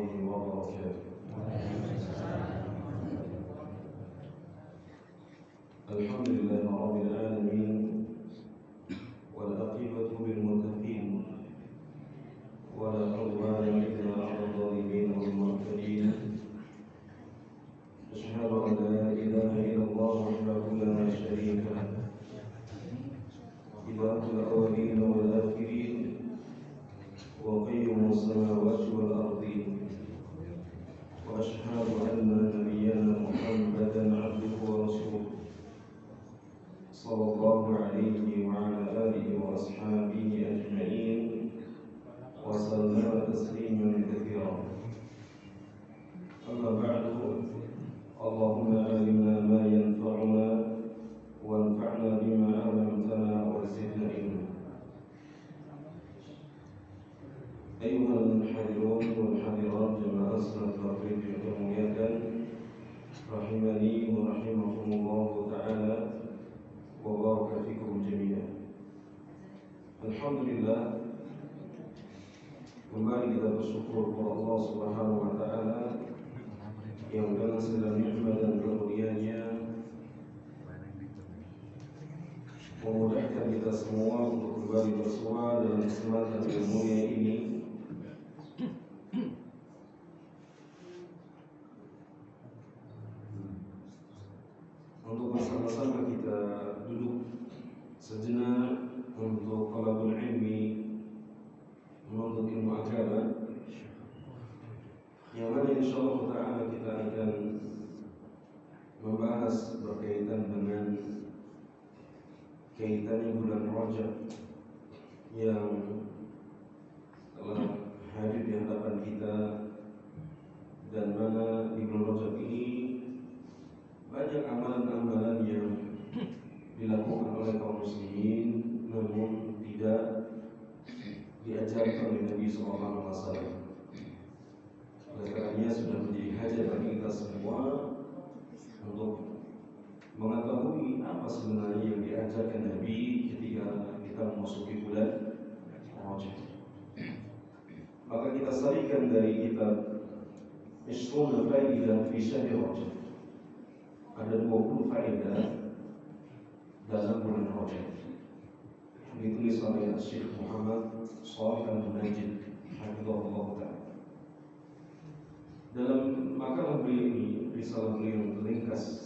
وبركاته. الحمد لله رب العالمين والعاقبة للمتقين ولا عدوان إلا على الظالمين والمعتدين. أشهد أن لا إله إلا الله وحده لا شريك له إله الأولين والآخرين وقيم السماوات والأرضين. وأشهد أن نبينا محمدا عبده ورسوله صلى الله عليه وعلى آله وأصحابه أجمعين وسلم تسليما كثيرا. أما بعد، اللهم علمنا ما ينفعنا وانفعنا بما علمتنا وزدنا علما. أيها الحاضرون والحاضرات جماعة صلاة التراويح yang dimuliakan rahimani wa rahimakumullah ta'ala wa baraka fikum jami'an. Alhamdulillah, kembali kita bersyukur kepada Allah Subhanahu wa taala yang dengan segala nikmat dan karunia-Nya memudahkan kita semua untuk kembali bersua dalam kesempatan yang mulia ini untuk bersama-sama kita duduk sejenak untuk talabul ilmi, menuntut ilmu agama, yang mana insyaallah ta'ala kita akan membahas berkaitan dengan kaitannya bulan Rajab yang telah hadir di hadapan kita, dan mana di bulan Rajab ini banyak amalan-amalan yang dilakukan oleh kaum muslimin namun tidak diajarkan oleh Nabi SAW. Oleh karenanya sudah menjadi hajat bagi kita semua untuk mengetahui apa sebenarnya yang diajarkan Nabi ketika kita memasuki bulan Rajab. Maka kita sarikan dari kitab Ishruna Faidah fi Syahri Rajab. Ada 20 faedah dalam bulan Rajab, ditulis oleh Syekh Muhammad Shalih Al-Munajjid hafizahullah ta'ala. Dalam makalah beliau ini, risalah beliau ringkas,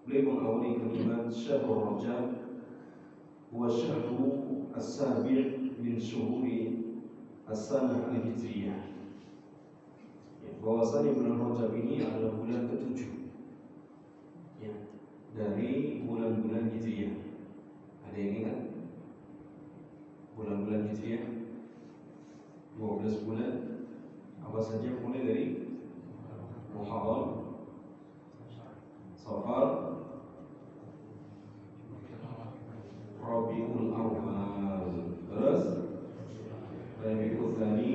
beliau mengawali kalimat Syahrul Rajab wa syahru as-sabi' min syuhuri as-sanah al-hijriyah. Bahwasanya bulan Rajab ini adalah bulan ke-7 dari bulan-bulan Hijriyah. Ada yang ingat bulan-bulan Hijriyah? 12 bulan apa saja, mulai dari Muharram, Safar, Rabiul Awal, terus Rabiul Tsani,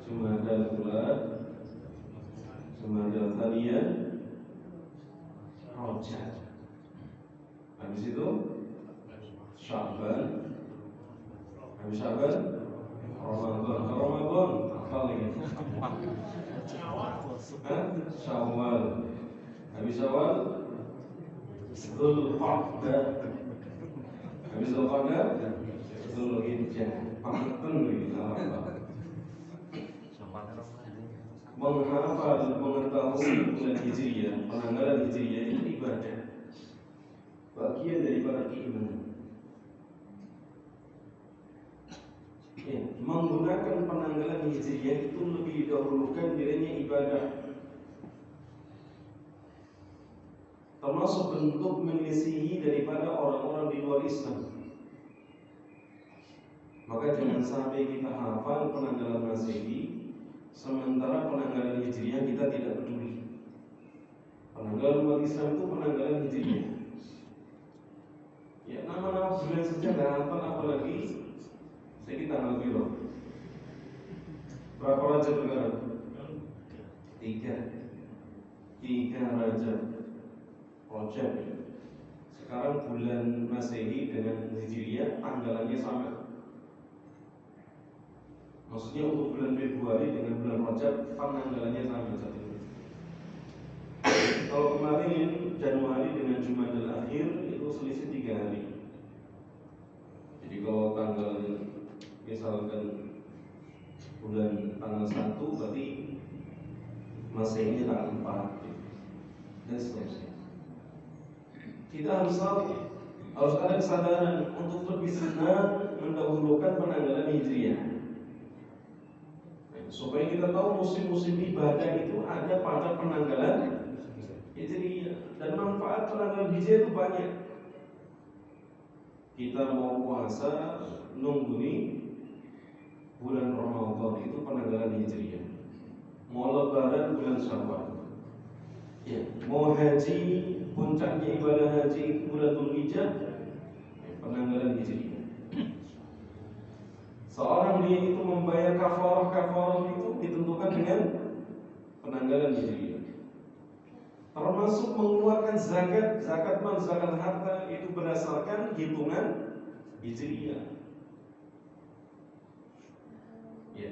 Jumadal Ula, Jumadal Tsaniyah, Rajab. Habis itu Sya'ban, habis Sya'ban Ramadan. Ramadan apa lagi? Syawal. Habis Syawal Dzulqa'dah. Habis Dzulqa'dah Dzulhijjah. Pantun ini Allah. Menghafal, mengetahui bulan Hijriyah, penanggalan Hijriyah itu ibadah, bagian daripada keimanan. Ya, menggunakan penanggalan Hijriyah itu lebih didahulukan dirinya ibadah, termasuk bentuk menyelisihi daripada orang-orang di luar Islam. Maka jangan sampai kita hafal penanggalan Masehi sementara penanggalan Hijriyah kita tidak peduli. Penanggalan umat Islam itu penanggalan Hijriyah. Ya, nama-nama bulan saja nggak hafal, apalagi saya tanggal biru. Berapa Rajab sekarang? 3 Rajab. Sekarang bulan Masehi dengan Hijriyah tanggalannya sama. Maksudnya untuk bulan Februari dengan bulan Rajab penanggalannya sama saja. Kalau kemarin Januari dengan Jumadil Akhir itu selisih 3 hari. Jadi kalau tanggal misalkan bulan tanggal 1 berarti Masehinya tanggal 4 dan seterusnya. Kita harus tahu, harus ada kesadaran untuk lebih senang mendahulukan penanggalan Hijriah. Supaya kita tahu musim-musim ibadah itu ada pada penanggalan Hijriah, dan manfaat penanggalan Hijriah itu banyak. Kita mau puasa nunggu nih bulan Ramadan itu penanggalan Hijriah. Mau lebaran bulan Syawal. Ya, mau haji puncaknya ibadah haji itu bulan Dzulhijjah, penanggalan Hijriah. Seorang dia itu membayar kafarah itu ditentukan dengan penanggalan Hijriah. Termasuk mengeluarkan zakat harta itu berdasarkan hitungan Hijriah. Ya,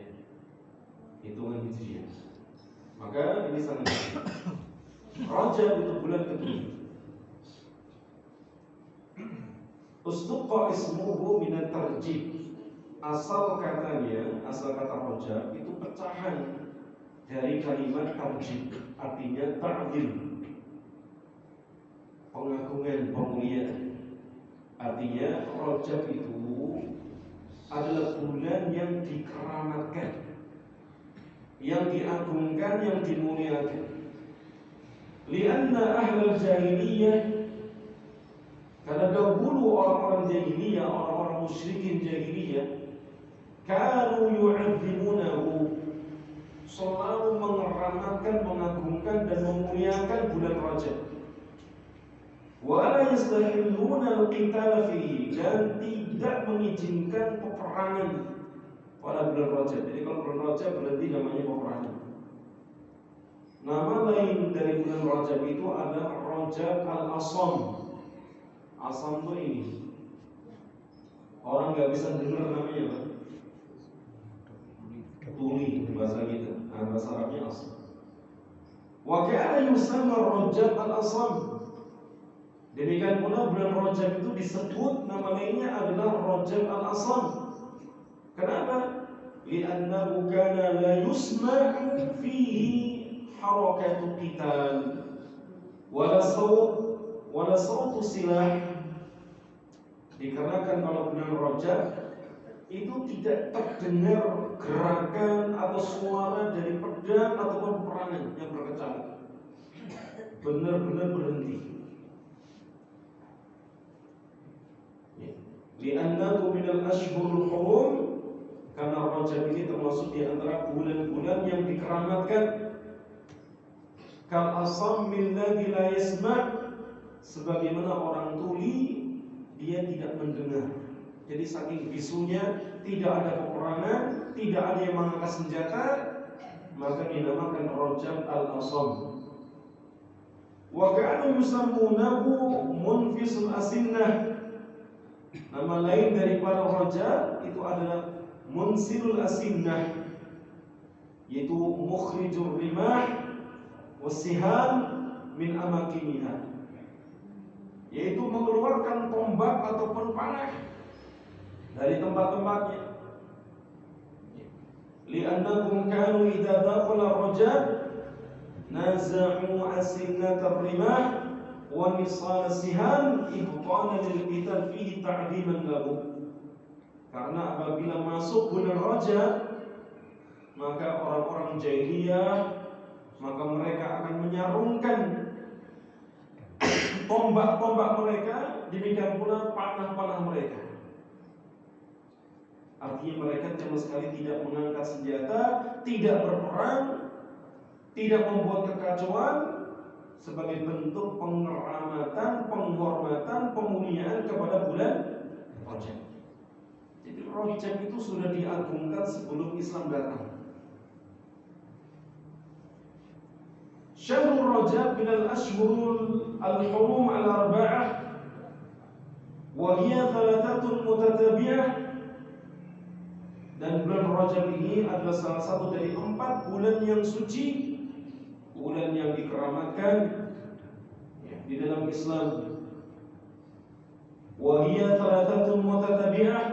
hitungan Hijriah. Maka ini sangat penting. Rajab itu bulan kedua. Ustuqa ismuhu minat tarjib. Asal kata Rajab itu pecahan dari kalimat tarjib, artinya ta'zim, pengagungan, pemuliaan. Artinya Rajab itu adalah bulan yang dikeramatkan, yang diagungkan, yang dimuliakan. Lianna ahlul jahiliyah, karena dahulu orang-orang jahiliyah, orang-orang musyrikin jahiliyah, kanu yu'azzimunahu, selalu mengeramatkan, mengagungkan dan memuliakan bulan Rajab. Wa la yastahilluna al-qital fihi, dan tidak mengizinkan peperangan pada bulan Rajab. Jadi kalau bulan Rajab berarti namanya peperangan. Nama lain dari bulan Rajab itu adalah Rajab al-Asam. Asam itu ini. Orang nggak bisa dengar namanya apa? Tuli bahasa kita. Bahasa Arabnya Asam. Wa kana yusamma Rajab al-Asam. Demikian pula bulan Rajab itu disebut nama lainnya adalah Rajab al-Asam. Kenapa? Li'annahu kana la yusma'u fihi harakatu qital wala sautu silah. Dikarenakan kalau bulan Rajab itu tidak terdengar gerakan atau suara dari pedang ataupun peperangan yang berkecamuk, benar-benar berhenti. Li'annahu minal ashhurul hurum, karena Rajab ini termasuk di antara bulan-bulan yang dikeramatkan. Kal asam milladzi la yasma', sebagaimana orang tuli dia tidak mendengar. Jadi saking bisunya, tidak ada peperangan, tidak ada yang mengangkat senjata, maka dinamakan Rajab al-Asam. Wa kanu yusammunahu munfisul asinnah. Nama lain daripada Rajab itu adalah munsilul asinnah, yaitu mukhrijur rimah wasihan min amakiniha, yaitu mengeluarkan tombak ataupun panah dari tempat-tempatnya. Li'annahum kanu idza dakhala Rajab naza'u asinnat ar-rimah wa nisal sihan ibtana lil qital fihi ta'diman lahu. Karena apabila masuk bulan Rajab, maka orang-orang jahiliyah, maka mereka akan menyarungkan tombak-tombak mereka, demikian pula panah-panah mereka. Artinya mereka sama sekali tidak mengangkat senjata, tidak berperang, tidak membuat kekacauan, sebagai bentuk pengeramatan, penghormatan, pemuliaan kepada bulan Rajab. Jadi Rajab itu sudah diagungkan sebelum Islam datang. Syahrul Rajab minal ashhurul al-hurum al-arba'ah wa hiya thalathatun mutatabi'ah Dan bulan Rajab ini adalah salah satu dari 4 bulan yang suci, bulan yang dikeramatkan di dalam Islam. Wa hiya thalathatun mutatabi'ah,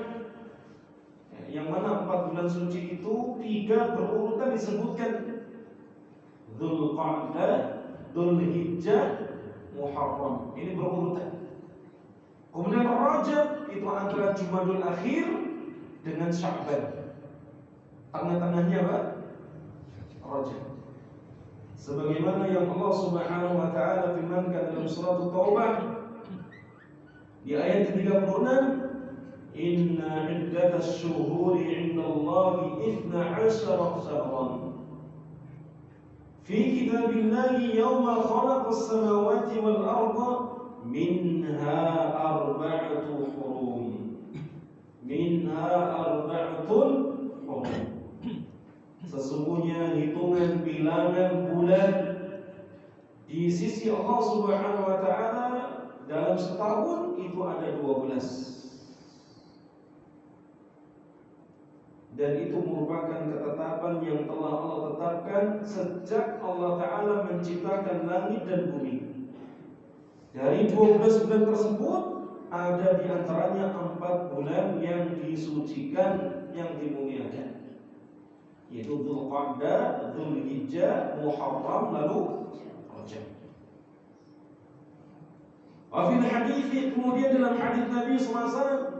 yang mana 4 bulan suci itu 3 berurutan disebutkan: Dzulqa'dah, Dzulhijjah, Muharram. Ini berurutan. Kemudian Rajab itu antara Jumadil Akhir dengan Sya'ban. Tengah-tengahnya apa? Rajab. Sebagaimana yang Allah Subhanahu wa taala firmankan dalam surat Taubah di ayat 36, Inna iddatas syuhuri 'indallahi 12 syahran fi kitabillahi yawma khalaqas samawati wal arda minha arba'atu hurum. Minha arba'atun hurum. Sesungguhnya hitungan bilangan bulan di sisi Allah Subhanahu wa taala dalam setahun itu ada 12. Dan itu merupakan ketetapan yang telah Allah tetapkan sejak Allah taala menciptakan langit dan bumi. Dari 12 bulan tersebut ada di antaranya 4 bulan yang disucikan, yang dimuliakan, yaitu Dzulqa'dah, Dzulhijjah, Muharram, lalu Rajab. Wa fil hadits, kemudian dalam hadis Nabi SAW,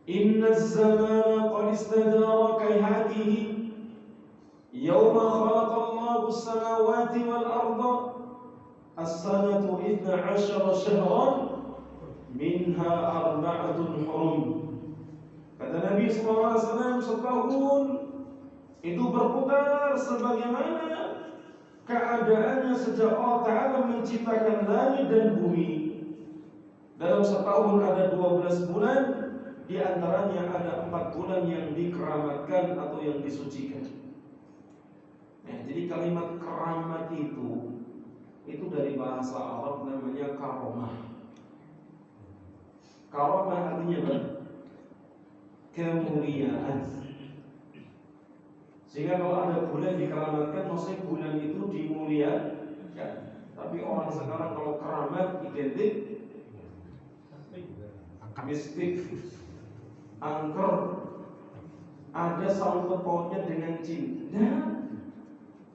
Inna az-zamana qad istadara kayhatihi yawma khalaqallahu as-samawati wal arda as-sanatu 12 syahran minha arba'atun hurum. Kata Nabi SAW, setahun itu berputar sebagaimana keadaannya sejak Allah Ta'ala menciptakan langit dan bumi. Dalam setahun ada 12 bulan, di antaranya ada 4 bulan yang dikeramatkan atau yang disucikan. Jadi kalimat keramat itu dari bahasa Arab namanya karomah. Karomah artinya apa? Kemuliaan. Sehingga kalau ada bulan dikeramatkan, maksudnya bulan itu dimuliakan. Tapi orang sekarang kalau keramat identik mistik, angker, ada sangkut pautnya dengan jin. Dan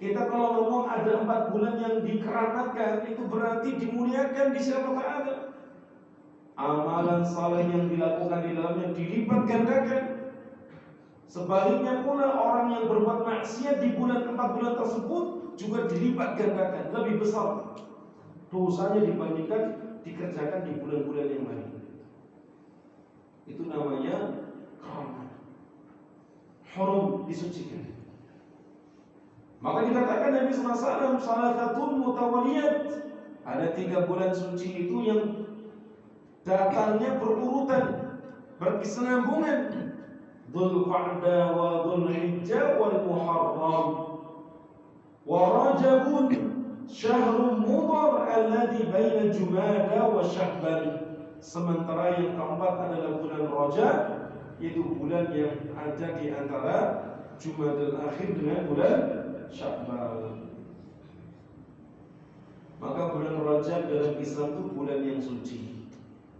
kita kalau ngomong ada 4 bulan yang dikeramatkan, itu berarti dimuliakan di sisi Allah Ta'ala. Amalan saleh yang dilakukan di dalamnya dilipat gandakan. Sebaliknya pula orang yang berbuat maksiat di bulan 4 bulan tersebut juga dilipat gandakan, lebih besar dosanya dibandingkan dikerjakan di bulan-bulan yang lain. Itu namanya keramat. Hurum, disucikan. Maka dikatakan Nabi SAW, salathatun mutawaliyat, ada 3 bulan suci itu yang datangnya berurutan, berkesinambungan. Dzulqa'dah wa Dzulhijjah wal Muharram wa Rajabun syahrun mudhar alladhi baina Jumada wa Sya'ban. Sementara yang keempat adalah bulan Rajab, yaitu bulan yang ada di antara Jumadil Akhir dengan bulan Sya'ban. Maka bulan Rajab dalam Islam itu bulan yang suci,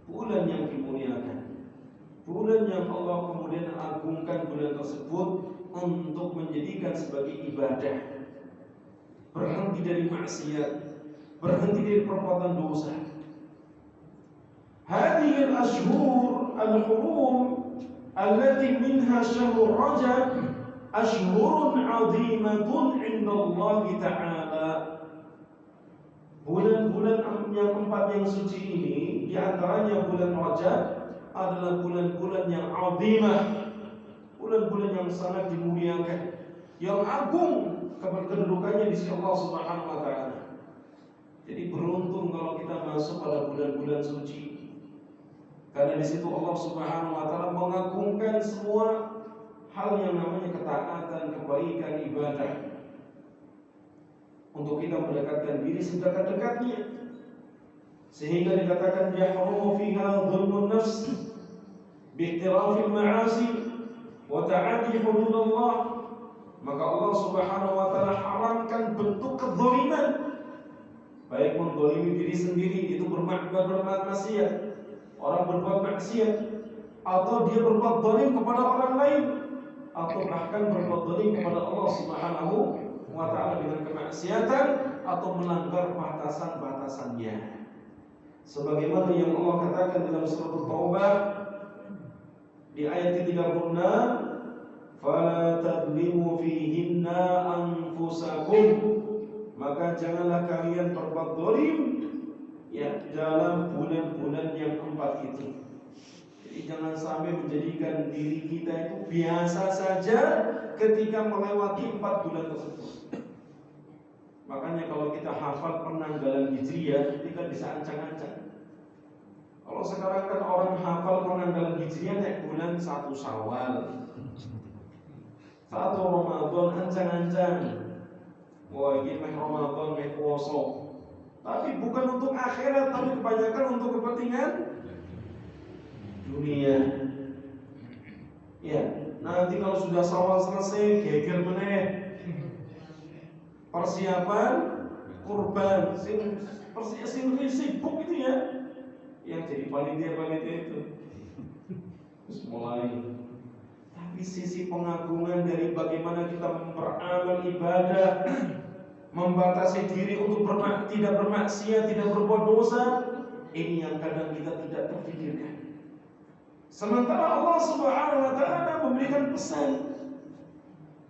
bulan yang dimuliakan, bulan yang Allah kemudian agungkan bulan tersebut untuk menjadikan sebagai ibadah, berhenti dari maksiat, berhenti dari perbuatan dosa. Hadhihi al-ashhur al-hurum allati minha syahrul Rajab ashhurun 'azimatun 'inda Allah Ta'ala. Bulan-bulan yang 4 yang suci ini, di antaranya bulan Rajab adalah bulan-bulan yang azimah, bulan-bulan yang sangat dimuliakan, yang agung kedudukannya di sisi Allah Subhanahu wa taala. Jadi beruntung kalau kita masuk pada bulan-bulan suci. Karena di situ Allah Subhanahu wa taala mengagungkan semua hal yang namanya ketaatan, kebaikan, ibadah, untuk kita mendekatkan diri sedekat-dekatnya. Sehingga dikatakan yahrumu fiha dhulmun nafs bi'tirafil ma'asi wa ta'adi hududallah, maka Allah Subhanahu wa taala haramkan bentuk kezaliman, baik menzalimi diri sendiri, itu bermaksiat, orang berbuat maksiat, atau dia berbuat zalim kepada orang lain, atau bahkan berbuat zalim kepada Allah Subhanahu wa taala dengan kemaksiatan atau melanggar batasan-batasannya. Sebagaimana yang Allah katakan dalam surat At-Taubah di ayat 36, "Fala tadlimu fihinna anfusakum." Maka janganlah kalian berbuat zalim ya dalam bulan-bulan yang 4 itu. Jadi jangan sampai menjadikan diri kita itu biasa saja ketika melewati 4 bulan tersebut. Makanya kalau kita hafal penanggalan Hijriah, kita bisa ancang-ancang. Kalau sekarang kan orang hafal penanggalan Hijriah naik bulan 1 Syawal, 1 Ramadan, ancang-ancang. Wah, ini meh Ramadan, meh puasa. Tapi bukan untuk akhirat, tapi kebanyakan untuk kepentingan dunia. Ya, nanti kalau sudah Syawal selesai, geger meneh. Persiapan kurban, sing sibuk itu ya, yang jadi panitia itu terus mulai. Tapi sisi pengagungan dari bagaimana kita beramal ibadah, membatasi diri untuk tidak bermaksiat, tidak berbuat dosa, ini yang kadang kita tidak terpikirkan. Sementara Allah Subhanahu wa taala memberikan pesan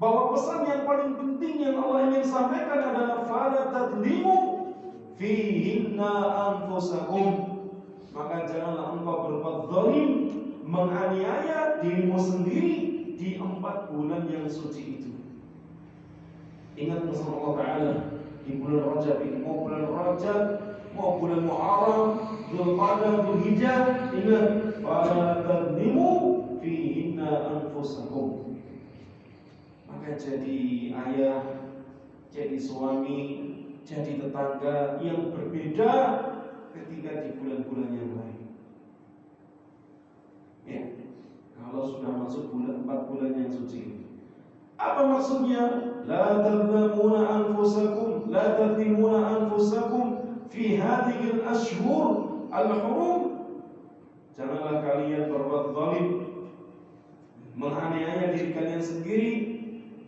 bahwa pesan yang paling penting yang Allah ingin sampaikan adalah fala tadlimu fihinna anfusakum. Maka janganlah engkau berbuat zalim, menganiaya dirimu sendiri di 4 bulan yang suci itu. Ingat pesan Allah Ta'ala di bulan Rajab ini, mau bulan Rajab, mau bulan Muharram, Dzulqa'dah, Dzulhijjah, ingat fala tadlimu fihinna anfusakum. Maka jadi ayah, jadi suami, jadi tetangga yang berbeda ketika di bulan-bulan yang lain. Ya, kalau sudah masuk 4 bulan yang suci. Apa maksudnya? La tadlimuna anfusakum, la tadlimuna anfusakum fi hadhihi al-ashhur al-hurum. Janganlah kalian berbuat zalim, menganiaya diri kalian sendiri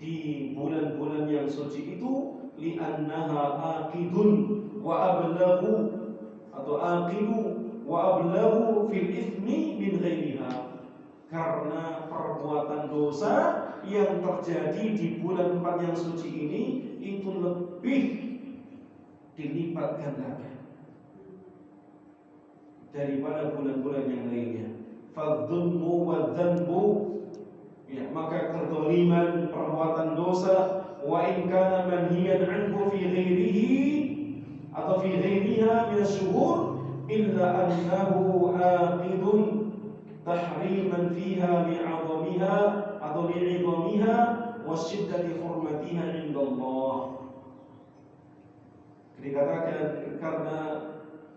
di bulan-bulan yang suci itu, li'annaha aqidun wa ablaghu, atau aqidu wa ablaghu fil ithmi min ghairiha, karena perbuatan dosa yang terjadi di bulan 4 yang suci ini itu lebih dilipat gandakan daripada bulan-bulan yang lainnya. Fadh-dhulmu wa dzanbu, ya, maka kezaliman, perbuatan dosa, wa in kana manhiyan anhu fi ghairihi atau fi ghairiha min asy-syuhur illa annahu aqidun tahriman fiha li'azamiha atau li'idhamiha wa syiddati hurmatiha indallah. Dikatakan karena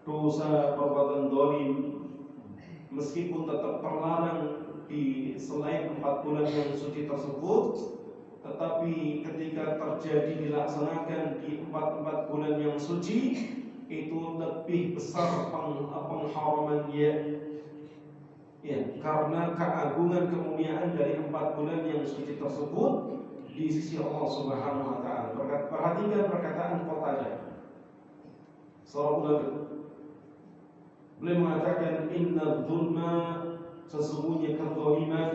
dosa perbuatan zalim meskipun tetap terlarang di selain 4 bulan yang suci tersebut, tetapi ketika terjadi dilaksanakan di 4 bulan yang suci itu lebih besar pengharamannya, ya, karena keagungan kemuliaan dari 4 bulan yang suci tersebut di sisi Allah Subhanahu wa taala. Perhatikan perkataan Qatadah seorang ulama. Beliau mengatakan inna dzulma, sesungguhnya kezaliman,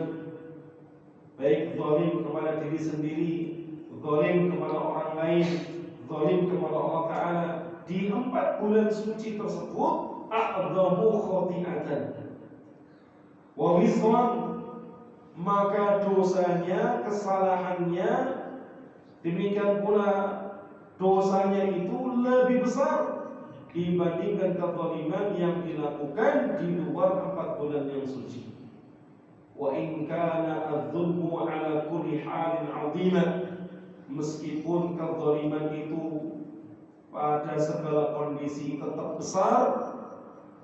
baik zalim kepada diri sendiri, zalim kepada orang lain, zalim kepada Allah Ta'ala, di 4 bulan suci tersebut a'dhamu khati'atan wa wisran, maka dosanya, kesalahannya, demikian pula dosanya itu lebih besar dibandingkan kezaliman yang dilakukan di luar 4 bulan yang suci. Wa in kana adz-dzulmu ala kulli halin 'azima, meskipun kezaliman itu pada segala kondisi tetap besar,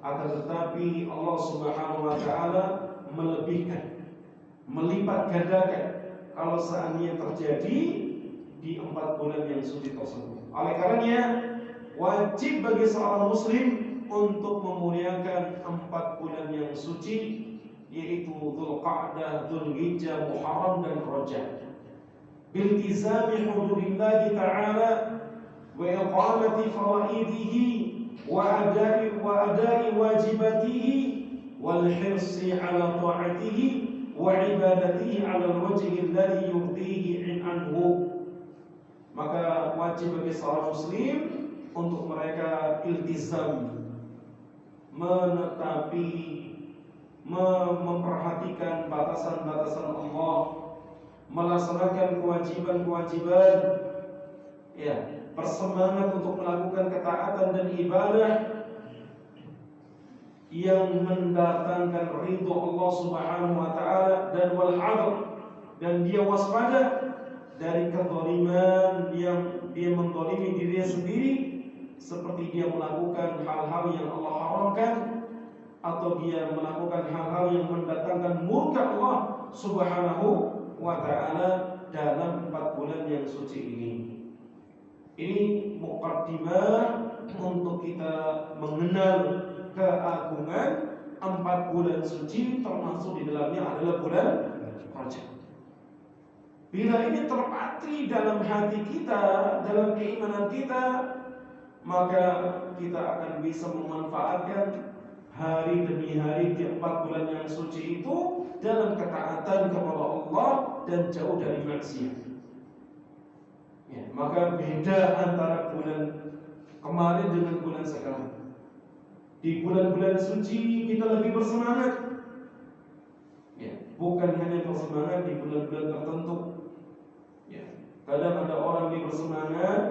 akan tetapi Allah Subhanahu wa taala melebihkan, melipat gandakan kalau seandainya terjadi di 4 bulan yang suci tersebut. Oleh karenanya wajib bagi seorang muslim untuk memuliakan 4 bulan yang suci, yaitu Dzulqa'dah, Dzulhijjah, Muharram dan Rajab. Biltizami hududillahi ta'ala wa iqamati faraidihi wa adai wajibatihi wal hirsi ala ta'atihi wa ibadatihi ala al-wajhi alladhi yurdihi anhu. Maka wajib bagi seorang muslim untuk mereka iltizam, menetapi, memperhatikan batasan-batasan Allah, melaksanakan kewajiban-kewajiban, ya, bersemangat untuk melakukan ketaatan dan ibadah yang mendatangkan ridho Allah Subhanahu wa taala, dan wal hadr, dan dia waspada dari kezaliman yang dia menzalimi dirinya sendiri, seperti dia melakukan hal-hal yang Allah haramkan atau dia melakukan hal-hal yang mendatangkan murka Allah Subhanahu wa ta'ala dalam 4 bulan yang suci ini. Ini muqaddimah untuk kita mengenal keagungan 4 bulan suci, termasuk di dalamnya adalah bulan Rajab. Bila ini terpatri dalam hati kita, dalam keimanan kita, maka kita akan bisa memanfaatkan hari demi hari di 4 bulan yang suci itu dalam ketaatan kepada Allah dan jauh dari maksiat. Ya, maka beda antara bulan kemarin dengan bulan sekarang. Di bulan-bulan suci kita lebih bersemangat. Ya, bukan hanya bersemangat di bulan-bulan tertentu. Ya, kadang ada orang yang bersemangat,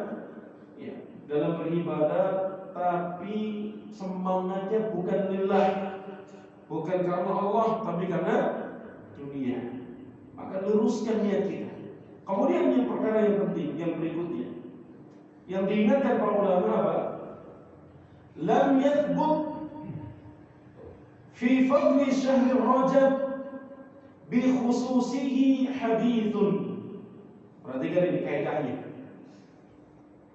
ya, dalam beribadah, tapi semangatnya bukan lillah, bukan karena Allah, tapi karena dunia. Maka luruskan niat kita. Kemudian yang perkara yang penting, yang berikutnya, yang diingatkan para ulama apa? Lam yathbut fi fadli syahr Rajab bi khususihi hadithun. Perhatikan ini kaidahnya.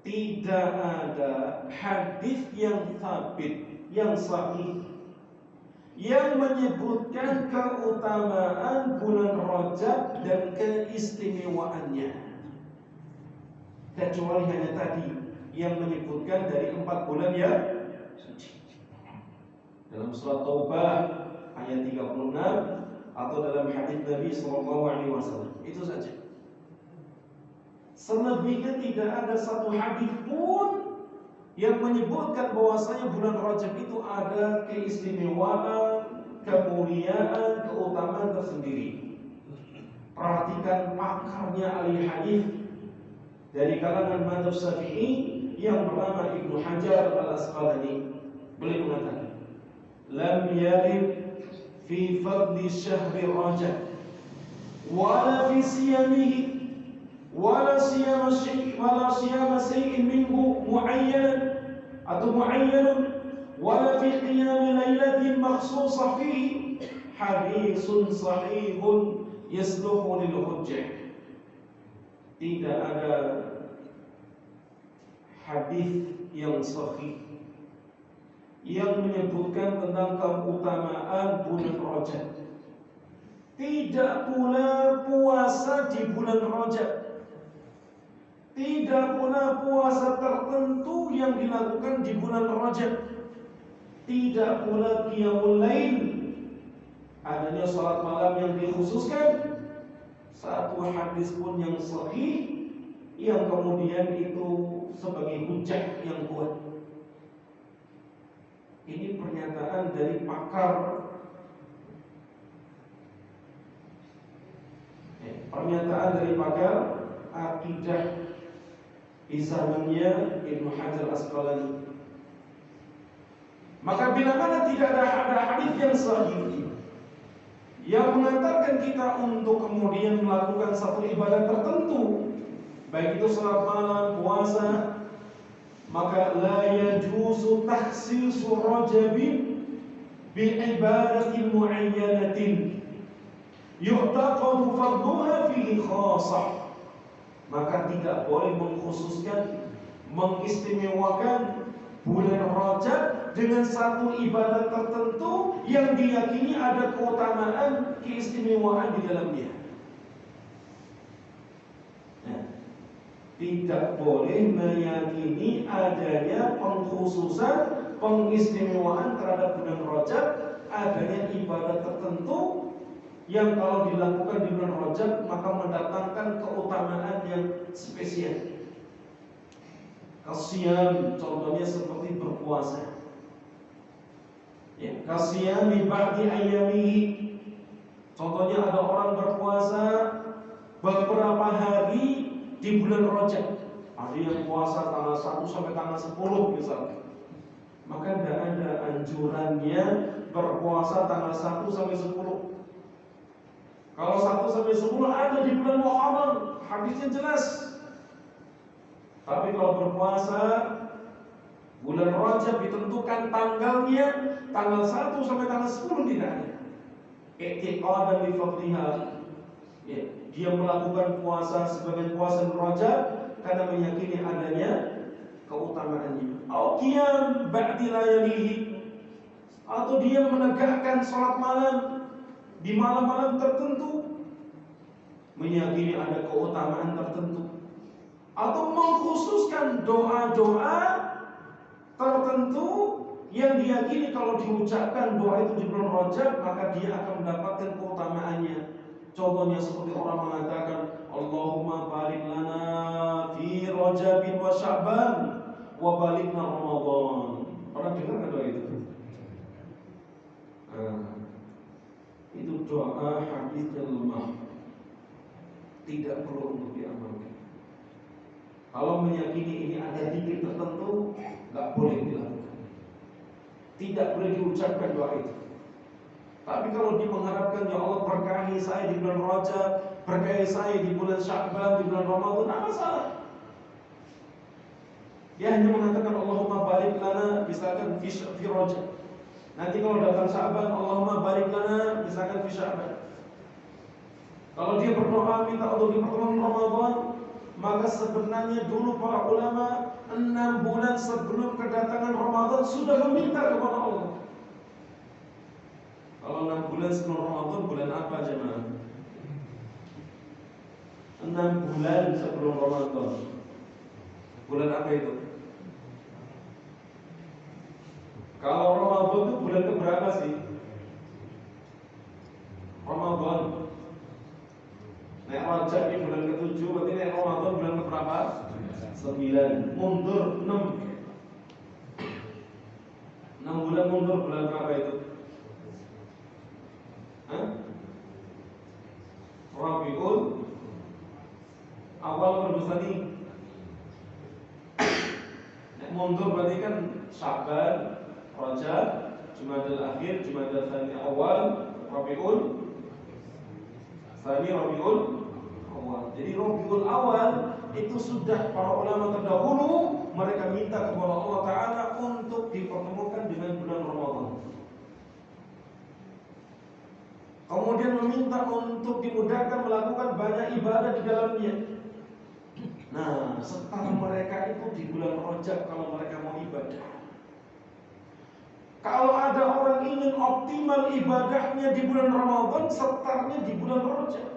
Tidak ada hadis yang sabit, yang sahih, yang menyebutkan keutamaan bulan Rajab dan keistimewaannya, kecuali hanya tadi yang menyebutkan dari 4 bulan ya suci. Dalam surat Taubah ayat 36 atau dalam hadis Nabi SAW, itu saja. Selebihnya tidak ada satu hadis pun yang menyebutkan bahwasanya bulan Rajab itu ada keistimewaan, kemuliaan, keutamaan tersendiri. Perhatikan pakarnya ahli hadis dari kalangan mazhab Syafi'i yang bernama Ibnu Hajar Al-Asqalani. Beliau mengatakan, "Lam yarid fi fadli syahri Rajab wala fi siyamihi wala siyama syai'in minhu mu'ayyan atau mu'ayyanun wala fi qiyam lailatin makhsusah fihi haditsun sahihun yasluhu lil hujjah." Tidak ada hadis yang sahih yang menyebutkan tentang keutamaan bulan Rajab. Tidak pula puasa di bulan Rajab. Tidak pula puasa tertentu yang dilakukan di bulan Rajab. Tidak pula qiyamul lail, adanya salat malam yang dikhususkan. Satu hadis pun yang sahih yang kemudian itu sebagai hujjah yang kuat. Ini pernyataan dari pakar, pernyataan dari pakar akidah di zamannya Ibnu Hajar Asqalani. Maka bila mana tidak ada hadis yang sahih yang mengantarkan kita untuk kemudian melakukan satu ibadah tertentu, baik itu salat malam, puasa, maka la yajuzu tahsisu Rajabin bi ibadatin muayyanatin yu'taqadu fardhuha fihi khasah. Maka tidak boleh mengkhususkan, mengistimewakan bulan Rajab dengan satu ibadah tertentu yang diyakini ada keutamaan, keistimewaan di dalamnya. Tidak boleh meyakini adanya pengkhususan, pengistimewaan terhadap bulan Rajab, adanya ibadah tertentu yang kalau dilakukan di bulan Rajab maka mendatangkan keutamaan yang spesial. Qasiyam contohnya seperti berpuasa. Ya, qasiyam di ba'di ayyamihi. Contohnya ada orang berpuasa beberapa hari di bulan Rajab. Ada yang puasa tanggal 1 sampai tanggal 10 misalnya. Maka tidak ada anjurannya berpuasa tanggal 1 sampai 10. Kalau 1 sampai 10 ada di bulan Muharram, hadisnya jelas. Tapi kalau berpuasa bulan Rajab ditentukan tanggalnya tanggal 1 sampai tanggal 10 tidak ada. I'tiqadan li fadliha. Ya, dia melakukan puasa sebagai puasa Rajab karena meyakini adanya keutamaannya. Au qiyam ba'di layalihi, atau dia menegakkan salat malam di malam-malam tertentu, meyakini ada keutamaan tertentu, atau mengkhususkan doa-doa tertentu yang diyakini kalau diucapkan doa itu di bulan Rajab maka dia akan mendapatkan keutamaannya. Contohnya seperti orang mengatakan Allahumma barik lana fi Rajabin wa Sya'ban wa balikna Ramadan. Pernah dengar kan doa itu? Itu doa hadisnya lemah, tidak perlu untuk diamalkan. Kalau meyakini ini ada zikir tertentu, nggak boleh dilakukan, tidak boleh diucapkan doa itu. Tapi kalau dia mengharapkan ya Allah berkahi saya di bulan Rajab, berkahi saya di bulan Sya'ban, di bulan Ramadan, apa masalah? Dia hanya mengatakan Allahumma barik lana misalkan fi Rajab. Nanti kalau datang Sya'ban, Allahumma barik lana misalkan fi Sya'ban. Kalau dia berdoa minta untuk di pertengahan Ramadan, maka sebenarnya dulu para ulama 6 bulan sebelum kedatangan Ramadan sudah meminta kepada Allah. Kalau 6 bulan sebelum Ramadan, bulan apa jemaah? 6 bulan sebelum Ramadan, bulan apa itu? Kalau Ramadan itu bulan keberapa sih? Ramadan. Nek Rajab ini bulan ke-7, berarti nek Ramadan bulan keberapa? 9. Mundur 6. 6 bulan mundur bulan berapa itu? Rabiul Awal berbesani. Nek mundur berarti kan Sya'ban, Rajab, Jumadil Akhir, Jumadil Tsani Awal, Rabiul Tsani, Rabiul Awal. Jadi Rabiul Awal itu sudah para ulama terdahulu mereka minta kepada Allah Ta'ala untuk dipertemukan dengan bulan Ramadan. Kemudian meminta untuk dimudahkan melakukan banyak ibadah di dalamnya. Nah, setelah mereka itu di bulan Rajab kalau mereka mau ibadah. Kalau ada orang ingin optimal ibadahnya di bulan Ramadan, setarnya di bulan Rajab.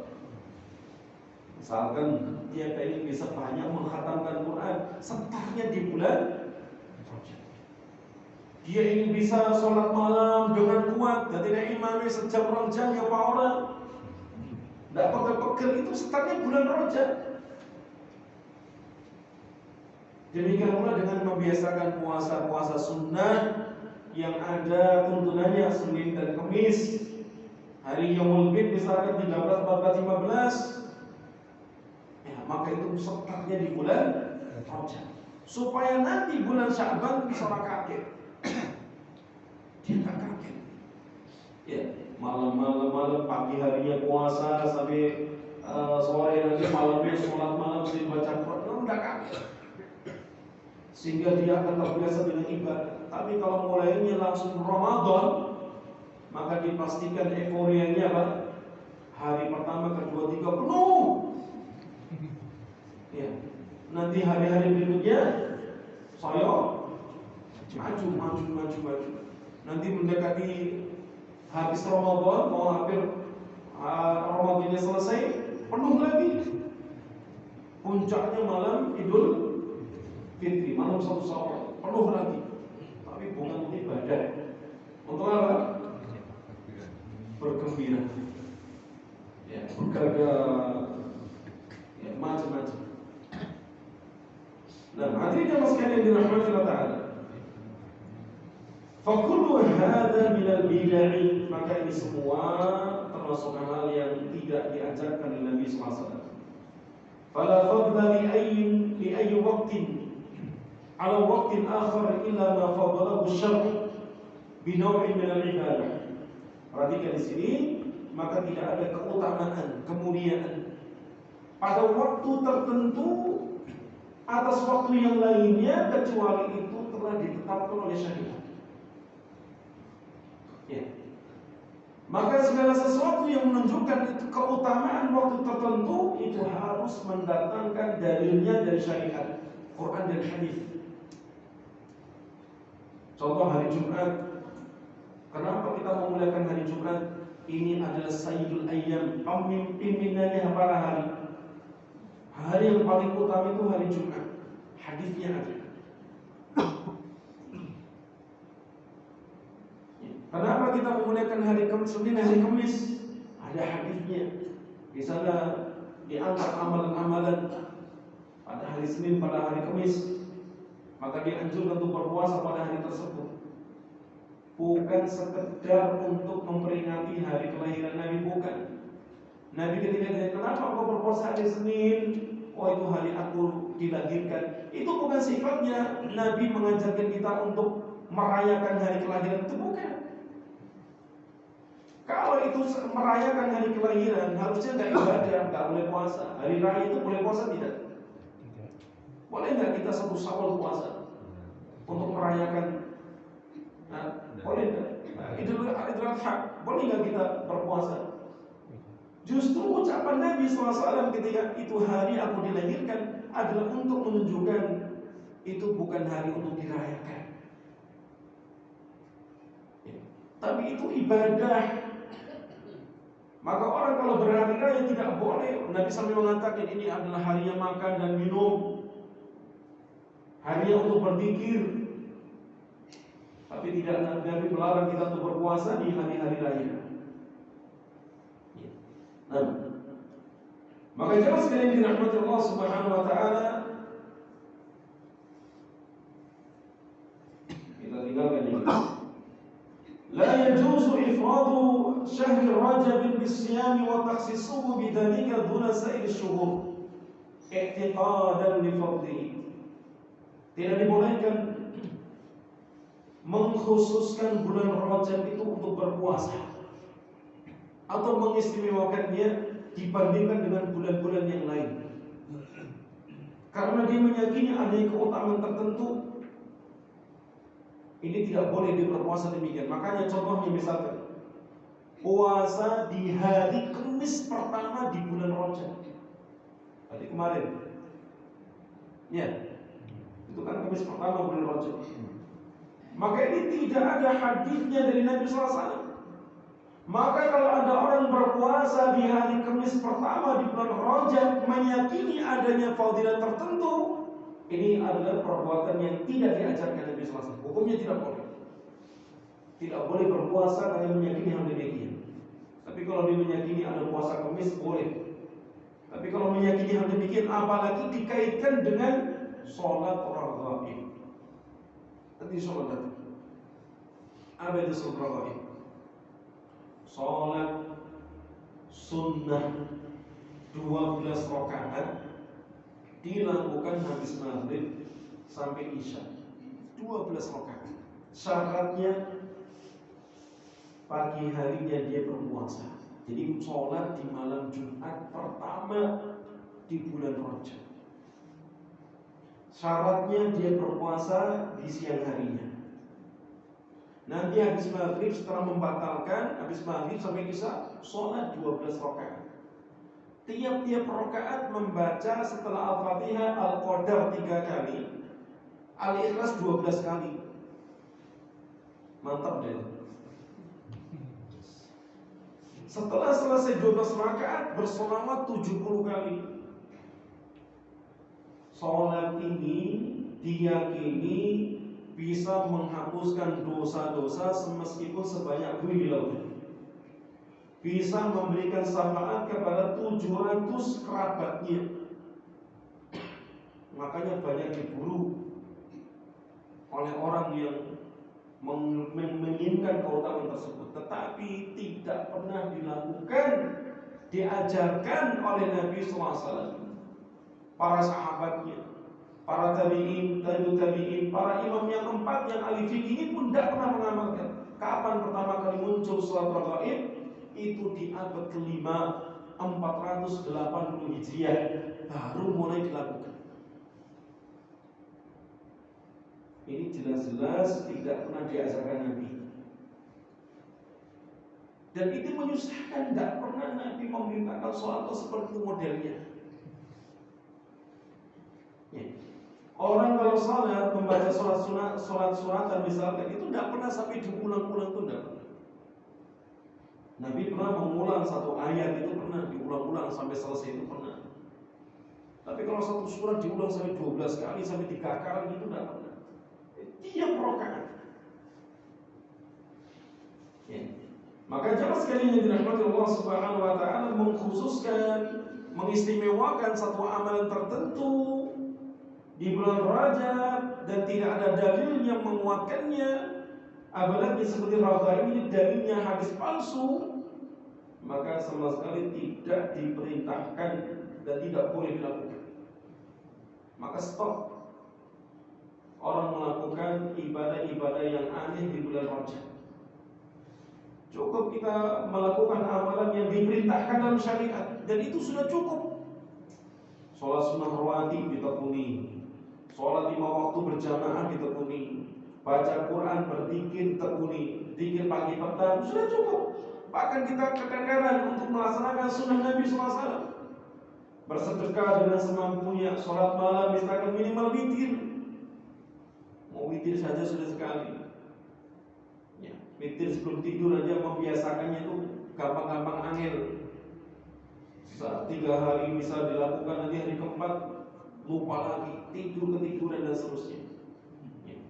Misalkan dia ingin bisa banyak mengkhatamkan Quran, setarnya di bulan Rajab. Dia ingin bisa sholat malam dengan kuat, dan tidak imamnya sejam 2 jam ya Pak orang. Tidak pegel-pegel, itu setarnya bulan Rajab. Demikian pula dengan membiasakan puasa-puasa sunnah yang ada tuntunannya Senin dan Kamis. Hari Yaumul Bid misalkan 13, 14, 15, ya, maka itu setarnya di bulan Rajab. Supaya nanti bulan Sya'ban bisa kaget. Dia tak kaget. Ya, malam pagi harinya puasa sampai sore nanti malamnya sholat malam sambil baca Quran, enggak kaget. Sehingga dia akan terbiasa dengan ibadah. Tapi kalau mulainya langsung Ramadan, maka dipastikan euforianya apa? Hari pertama, kedua, tiga penuh. Ya. Nanti hari-hari berikutnya saya maju. Nanti mendekati habis Ramadan, mau hampir Ramadannya selesai, penuh lagi. Puncaknya malam Idul Fitri, malam 1 Syawal, penuh lagi. Tapi bukan untuk ibadah. Untuk apa? Bergembira. Ya, bergagal. Ya, macam-macam. Nah, hadirin jemaah sekalian dirahmati Allah Ta'ala. Fakullu hadza minal bid'ah, maka ini semua termasuk hal yang tidak diajarkan oleh Nabi sallallahu alaihi wasallam. Fala fadla li ayyi waqtin ala waqtin akhar illa ma fadalahu asy-syar'u bi naw'in min al-ibadah. Perhatikan di sini, maka tidak ada keutamaan, kemuliaan pada waktu tertentu atas waktu yang lainnya kecuali itu telah ditetapkan oleh syariat. Ya. Maka segala sesuatu yang menunjukkan itu keutamaan waktu tertentu itu harus mendatangkan dalilnya dari syariat, Quran dan hadis. Contoh hari Jumat. Kenapa kita memuliakan hari Jumat? Ini adalah sayyidul ayyam, pimpinannya para hari. Hari yang paling utama itu hari Jumat. Hadisnya ada. Kenapa kita memuliakan hari Senin, hari Kamis? Ada hadisnya. Di sana diangkat amalan-amalan pada hari Senin, pada hari Kamis. Maka dianjurkan untuk berpuasa pada hari tersebut. Bukan sekedar untuk memperingati hari kelahiran Nabi, bukan. Nabi ketika ditanya, kenapa engkau berpuasa hari Senin? Oh, itu hari aku dilahirkan. Itu bukan sifatnya Nabi mengajarkan kita untuk merayakan hari kelahiran, itu bukan. Kalau itu merayakan hari kelahiran, harusnya nggak ibadah, nggak boleh puasa. Hari raya itu boleh puasa tidak? Boleh nggak kita 1 Syawal puasa untuk merayakan? Nah, boleh nggak? Idul Adha, boleh nggak kita berpuasa? Justru ucapan Nabi SAW ketika itu hari aku dilahirkan adalah untuk menunjukkan itu bukan hari untuk dirayakan, ya, tapi itu ibadah. Maka orang kalau berhari raya tidak boleh. Nabi sampai mengatakan ini adalah harinya makan dan minum, harinya untuk berzikir. Tapi tidak, Nabi melarang kita untuk berpuasa di hari-hari raya. Nah, maka jemaah sekalian dirahmati Allah Subhanahu wa taala, kita tinggalkan ini. La yajuzu ifradu syahr Rajab bis-siyam wa takhsisuhu bidzalika duna sa'ir syuhur i'tiqadan li fadlihi. Tidak dibolehkan mengkhususkan bulan Rajab itu untuk berpuasa atau mengistimewakannya dibandingkan dengan bulan-bulan yang lain, karena dia meyakini adanya keutamaan tertentu. Ini tidak boleh berpuasa demikian. Makanya contohnya misalkan puasa di hari Kamis pertama di bulan Rajab. Tadi kemarin, ya, itu kan Kamis pertama bulan Rajab. Maka ini tidak ada hadisnya dari Nabi SAW. Maka kalau ada orang berpuasa di hari Kamis pertama di bulan Rajab meyakini adanya fadilah tertentu, ini adalah perbuatan yang tidak diajarkan Nabi SAW. Hukumnya tidak boleh. Tidak boleh berpuasa karena meyakini hal demikian. Tapi kalau dia meyakini ada puasa Kamis, boleh. Tapi kalau meyakini hal demikian, apalagi dikaitkan dengan sholat raghaib. Nanti sholat nanti. Apa itu sholat raghaib? Sholat sunnah 12 rakaat dilakukan habis maghrib sampai isya, 12 rakaat. Syaratnya pagi harinya dia berpuasa. Jadi sholat di malam Jumat pertama di bulan Rajab. Syaratnya dia berpuasa di siang harinya. Nanti habis maghrib setelah membatalkan, habis maghrib sampai isya sholat 12 rakaat. tiap-tiap rakaat membaca setelah Al-Fatihah Al-Qadar 3 kali, Al-Ikhlas 12 kali. Mantap deh. Setelah selesai 12 rakaat bersolawat 70 kali. Sholat ini diyakini bisa menghapuskan dosa-dosa meskipun sebanyak buih di laut. Bisa memberikan syafaat kepada 700 kerabatnya. Makanya banyak diburu oleh orang yang menginginkan keutamaan tersebut, tetapi tidak pernah dilakukan, diajarkan oleh Nabi SAW, para sahabatnya, para tabi'in, tabi'in, para imam yang 4 yang ahli fikih ini pun tidak pernah mengamalkan. Kapan pertama kali muncul sholat raghaib? Itu di abad kelima 480 Hijriah baru mulai dilakukan. Ini jelas-jelas tidak pernah diajarkan Nabi. Dan itu menyusahkan, tidak pernah Nabi memerintahkan sholat seperti itu modelnya. Ya. Orang kalau sholat membaca sholat suratan misalkan itu tidak pernah sampai diulang-ulang, itu tidak pernah. Nabi pernah mengulang satu ayat itu pernah diulang-ulang sampai selesai, itu pernah. Tapi kalau satu surat diulang sampai 12 kali sampai 3 kali itu tidak pernah. Tiap rakaat. Ya. Maka jamaah sekalian yang dirahmati Allah Subhanahu wa taala, mengkhususkan, mengistimewakan satu amalan tertentu di bulan Rajab dan tidak ada dalil yang menguatkannya, apalagi seperti raghaib ini dalilnya hadis palsu, maka sama sekali tidak diperintahkan dan tidak boleh dilakukan. Maka stop orang melakukan ibadah-ibadah yang aneh di bulan Rajab. Cukup kita melakukan amalan yang diperintahkan dalam syariat, dan itu sudah cukup. Sholat sunnah rawatib ditekuni, sholat 5 waktu berjamaah ditekuni, baca Quran, berzikir ditekuni, zikir pagi petang, sudah cukup. Bahkan kita keteteran untuk melaksanakan sunnah Nabi SAW, bersedekah dengan semampunya, sholat malam misalkan minimal witir. Mau witir saja sudah sekali. Ya, witir sebelum tidur aja membiasakannya itu gampang-gampang angel. 3 hari bisa dilakukan, nanti hari keempat lupa lagi, tidur ketiduran dan seterusnya. Ya.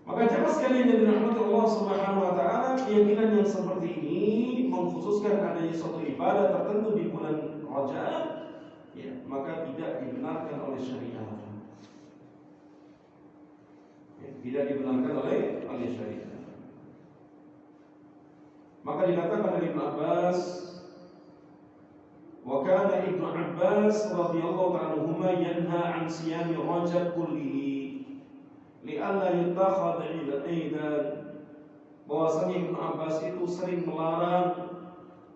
Maka jemaah sekalian yang dirahmati Allah Subhanahu wa taala, keyakinan yang seperti ini mengkhususkan adanya suatu ibadah tertentu di bulan Rajab, ya, maka tidak dibenarkan oleh syariat. Tidak dibenarkan oleh syariat. Maka dikatakan oleh Ibnu Abbas, wa kana Ibnu Abbas radhiyallahu anhuma yanha an siyami Rajab kullihi li'alla yutakhadha idan. Bahwasanya Ibnu Abbas itu sering melarang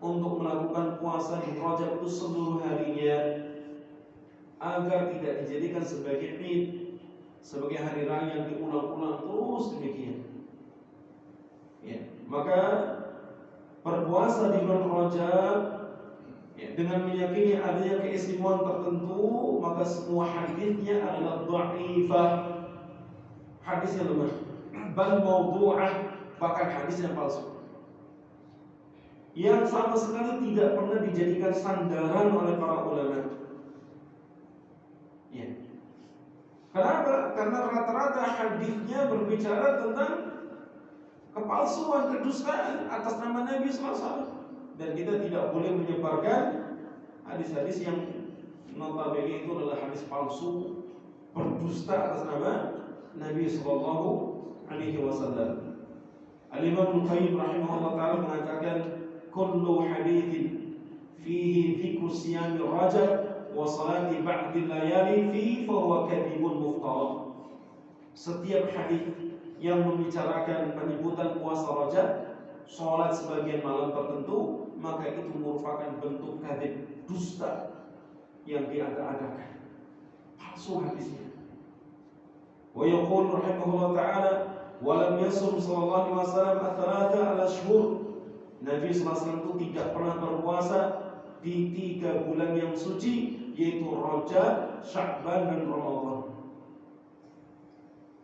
untuk melakukan puasa di Rajab itu seluruh harinya, agar tidak dijadikan sebagai id, sebagai hari raya yang diulang-ulang terus demikian. Ya, maka berpuasa di bulan Rajab, ya, dengan meyakini adanya keistimewaan tertentu, maka semua hadisnya adalah dhaifah, hadisnya lemah, bal maudhu'ah, bahkan hadisnya palsu, yang sama sekali tidak pernah dijadikan sandaran oleh para ulama. Ya. Kenapa? Karena rata-rata hadisnya berbicara tentang kepalsuan, kedustaan atas nama Nabi SAW. Dan kita tidak boleh menyebarkan hadis-hadis yang notabene itu adalah hadis palsu, berdusta atas nama Nabi SAW. Al-Imam Al-Qayyim rahimahullah ta'ala mengatakan, kullu hadithin fihi dzikru siyam Rajab wa salati ba'di layali fi fa huwa kadhibun muftara. Setiap hadis yang membicarakan penyebutan puasa Rajab, salat sebagian malam tertentu, maka itu merupakan bentuk kadzib, dusta yang diada-adakan, palsu hadisnya. Wa yaqul rahimahullah ta'ala, wa lam yasum sallallahu alaihi wasallam ats-tsalatha al-ashhur. Nabi sallallahu alaihi wasallam itu tidak pernah berpuasa di 3 bulan yang suci, yaitu Rajab, Sya'ban dan Ramadan.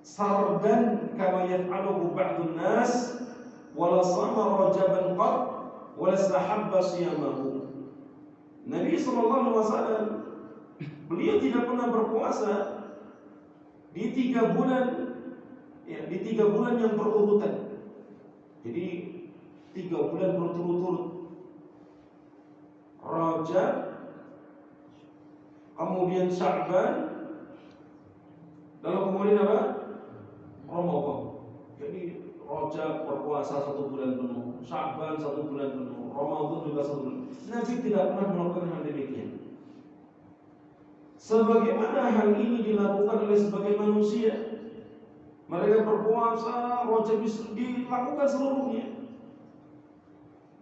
Sardan kama yaf'aluhu ba'dun nas, wala sama Rajaban qad, wala sahabba siyamahu. Nabi SAW, beliau tidak pernah berpuasa di 3 bulan, ya, di 3 bulan yang berurutan. Jadi 3 bulan berturut-turut. Rajab, kemudian Sya'ban, lalu kemudian apa? Ramadan. Jadi Rajab berpuasa 1 bulan penuh, Sya'ban 1 bulan penuh, Ramadan juga 1 bulan. Nabi tidak pernah melakukan hal demikian. Sebagaimana hal ini dilakukan oleh sebagian manusia, mereka berpuasa, Rajab dilakukan seluruhnya.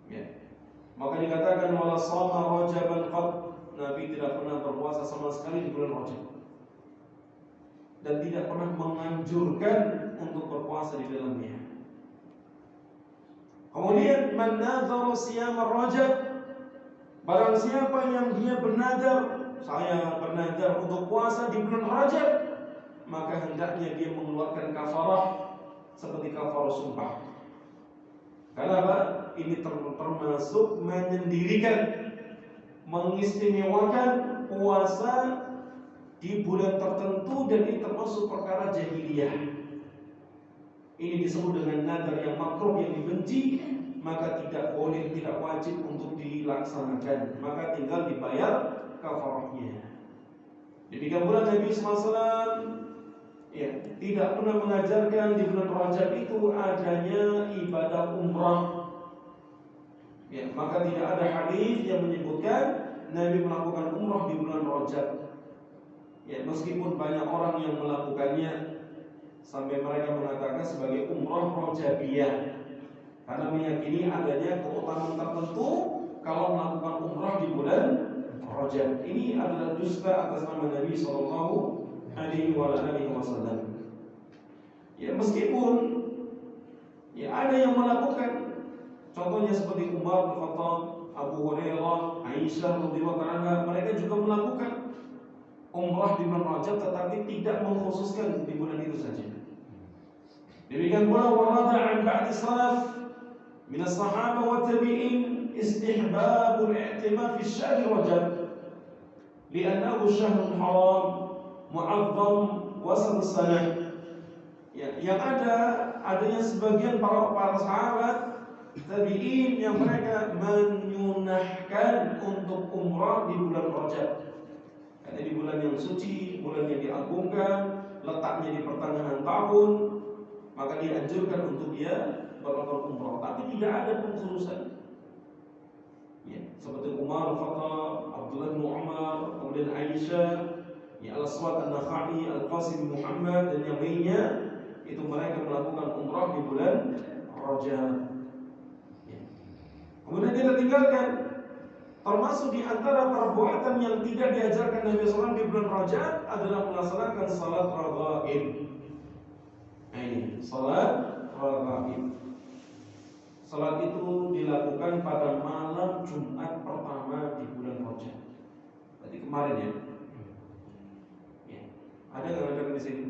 Ya. Maka dikatakan wala shama Rajaban qad, Nabi tidak pernah berpuasa sama sekali di bulan Rajab. Dan tidak pernah menganjurkan untuk berpuasa di dalamnya. Kemudian man nadzara siyam Rajab, barang siapa yang dia bernadar, saya bernadar untuk puasa di bulan Rajab, maka hendaknya dia mengeluarkan kafarah seperti kafarah sumpah. Karena apa? Ini termasuk menyendirikan, mengistimewakan puasa di bulan tertentu, dan ini termasuk perkara jahiliyah. Ini disebut dengan nadar yang makruh, yang dibenci, maka tidak boleh, tidak wajib untuk dilaksanakan, maka tinggal dibayar kafarahnya. Demikian pula Nabi SAW, ya, tidak pernah mengajarkan di bulan Rajab itu adanya ibadah umrah. Ya, maka tidak ada hadis yang menyebutkan Nabi melakukan umrah di bulan Rajab. Ya, meskipun banyak orang yang melakukannya sampai mereka mengatakan sebagai umrah Rajabiyah, karena meyakini adanya keutamaan tertentu kalau melakukan umrah di bulan Rajab. Ini adalah dusta atas nama Nabi Sallallahu Alaihi Wasallam. Ya, meskipun ya ada yang melakukan, contohnya seperti Umar bin Khattab, Abu Hurairah, Aisyah radhiyallahu anha, mereka juga melakukan umrah di bulan Rajab, tetapi tidak mengkhususkan di bulan itu saja. Demikian pula warada an ba'di salaf min as-sahabah wa tabi'in istihbabul i'timar fi syahr Rajab li'annahu syahrun haram mu'azzam wasat as-sanah. Ya, yang adanya sebagian para sahabat tabi'in yang mereka menyunahkan untuk umrah di bulan Rajab. Karena di bulan yang suci, bulan yang diagungkan, letaknya di pertengahan tahun, maka dianjurkan untuk dia melakukan umrah. Tapi tidak ada pengkhususan. Ya, seperti Umar bin Khattab, Abdullah bin Umar, kemudian Aisyah, ya, Al-Aswad An-Nakhai, Al-Qasim bin Muhammad, dan yang lainnya, itu mereka melakukan umrah di bulan Rajab. Ya. Kemudian kita tinggalkan, termasuk di antara perbuatan yang tidak diajarkan Nabi SAW di bulan Rajab adalah melaksanakan salat raghaib. Ini salat raghaib. Salat itu dilakukan pada malam Jumat pertama di bulan Rajab. Berarti kemarin ya. Ya. Ada nggak ada di sini?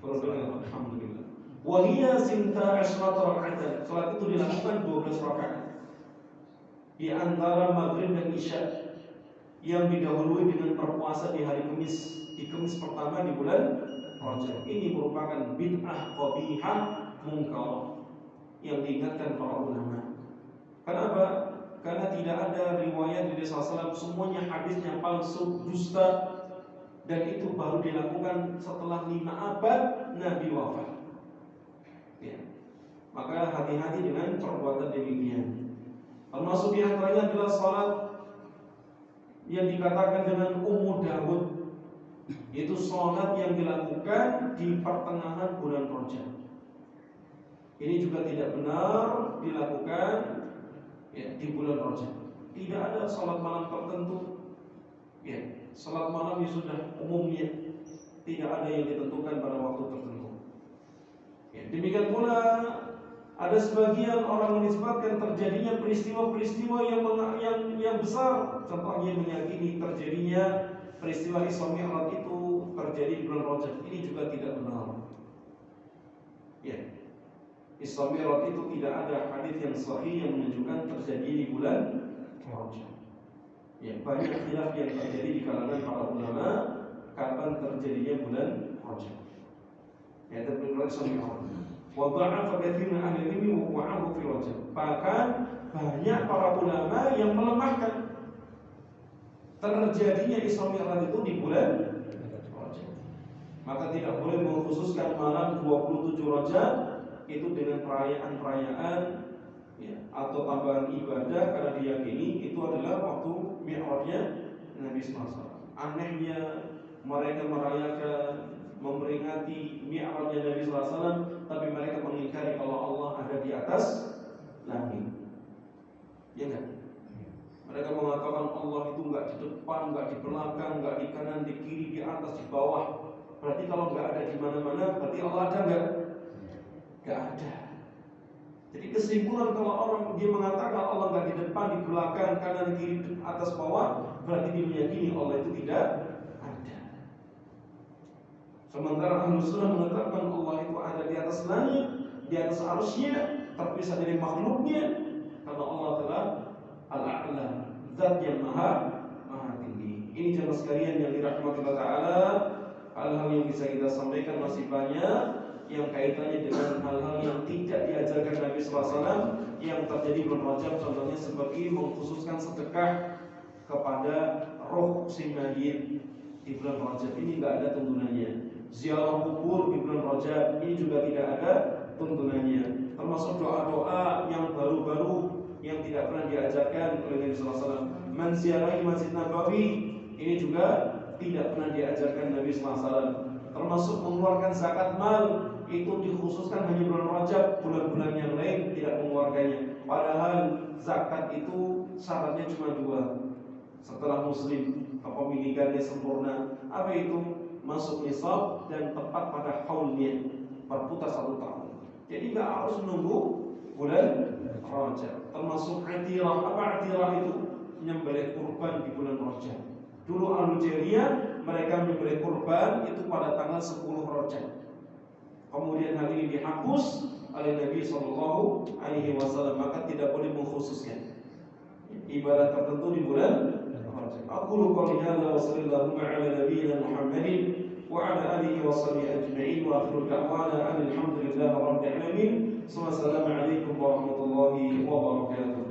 Baru dengar. Alhamdulillah. Wahia sinta asrat rakaat. Salat itu dilakukan 12 rakaat. Di antara maghrib dan isya, yang didahului dengan berpuasa di hari Kamis, di Kamis pertama di bulan Rajab. Ini merupakan bid'ah qabihah munkar yang diingatkan para ulama. Kenapa? Karena tidak ada riwayat dari Rasulullah SAW, semuanya hadisnya palsu, dusta, dan itu baru dilakukan setelah 5 abad Nabi wafat. Ya. Maka hati-hati dengan perbuatan demikian. Termasuk di antaranya adalah salat yang dikatakan dengan Ummu Dawud, yaitu salat yang dilakukan di pertengahan bulan Rajab. Ini juga tidak benar dilakukan, ya, di bulan Rajab. Tidak ada salat malam tertentu. Ya, salat malam ini sudah umumnya tidak ada yang ditentukan pada waktu tertentu. Ya, demikian pula Ada sebagian orang menisbatkan terjadinya peristiwa-peristiwa yang besar. Contohnya meyakini terjadinya peristiwa Isra Mi'raj itu terjadi di bulan Rajab. Ini juga tidak benar. Ya, Isra Mi'raj itu tidak ada hadis yang sahih yang menunjukkan terjadi di bulan Rajab. Ya, banyak khilaf yang terjadi di kalangan para ulama kapan terjadinya bulan Rajab. Ya, terbulan Isra Mi'raj. Wa dha'afa katsirun ahli ilmi wa'ahu fi Rajab. Bahkan banyak para ulama yang melemahkan terjadinya Isra Mi'raj itu di bulan Rajab. Maka tidak boleh mengkhususkan malam 27 Rajab itu dengan perayaan-perayaan ya, atau tambahan ibadah, karena diyakini itu adalah waktu Mi'rajnya Nabi SAW. Anehnya mereka merayakan memperingati Mi'rajnya Nabi SAW, tapi mereka mengingkari kalau Allah ada di atas langit. Ya kan? Mereka mengatakan Allah itu enggak di depan, enggak di belakang, enggak di kanan, di kiri, di atas, di bawah. Berarti kalau enggak ada di mana-mana, berarti Allah ada enggak? Enggak ada. Jadi kesimpulan kalau orang dia mengatakan Allah enggak di depan, di belakang, kanan, kiri, atas, bawah, berarti dia meyakini Allah itu tidak ada. Sementara Ahlus Sunnah mengatakan Allah itu ada di atas langit, di atas arsy-Nya, terpisah dari makhluknya, karena Allah telah Al-A'la, Zat yang maha tinggi. Ini jemaah sekalian yang dirahmati Allah Ta'ala, hal-hal yang bisa kita sampaikan masih banyak yang kaitannya dengan hal-hal yang tidak diajarkan Nabi SAW yang terjadi bulan Rajab. Contohnya seperti mengkhususkan sedekah kepada roh si mayit di bulan Rajab. Ini tidak ada tuntunannya. Ziarah kubur di bulan Rajab ini juga tidak ada tuntunannya. Termasuk doa-doa yang baru-baru yang tidak pernah diajarkan oleh Nabi SAW. Menziarahi Masjid Nabawi ini juga tidak pernah diajarkan Nabi SAW. Termasuk mengeluarkan zakat mal itu dikhususkan hanya bulan Rajab, bulan-bulan yang lain tidak mengeluarkannya. Padahal zakat itu syaratnya cuma 2. Setelah muslim, kepemilikannya sempurna. Apa itu? Masuk nisab dan tepat pada haulnya, berputar 1 tahun. Jadi nggak harus menunggu bulan Rajab. Termasuk atirah. Apa atirah itu? Menyembelih kurban di bulan Rajab. Dulu Algeria mereka menyembelih kurban itu pada tanggal 10 Rajab. Kemudian hal ini dihapus oleh Nabi SAW, maka tidak boleh mengkhususkan ibadah tertentu di bulan Rajab. Aqulu qouli hadza wa sallallahu ala nabiyyina Muhammadin wa ala alihi wa sahbihi ajma'in wa akhiru da'wana alhamdulillahi rabbil alamin. Wassalamualaikum warahmatullahi wabarakatuh.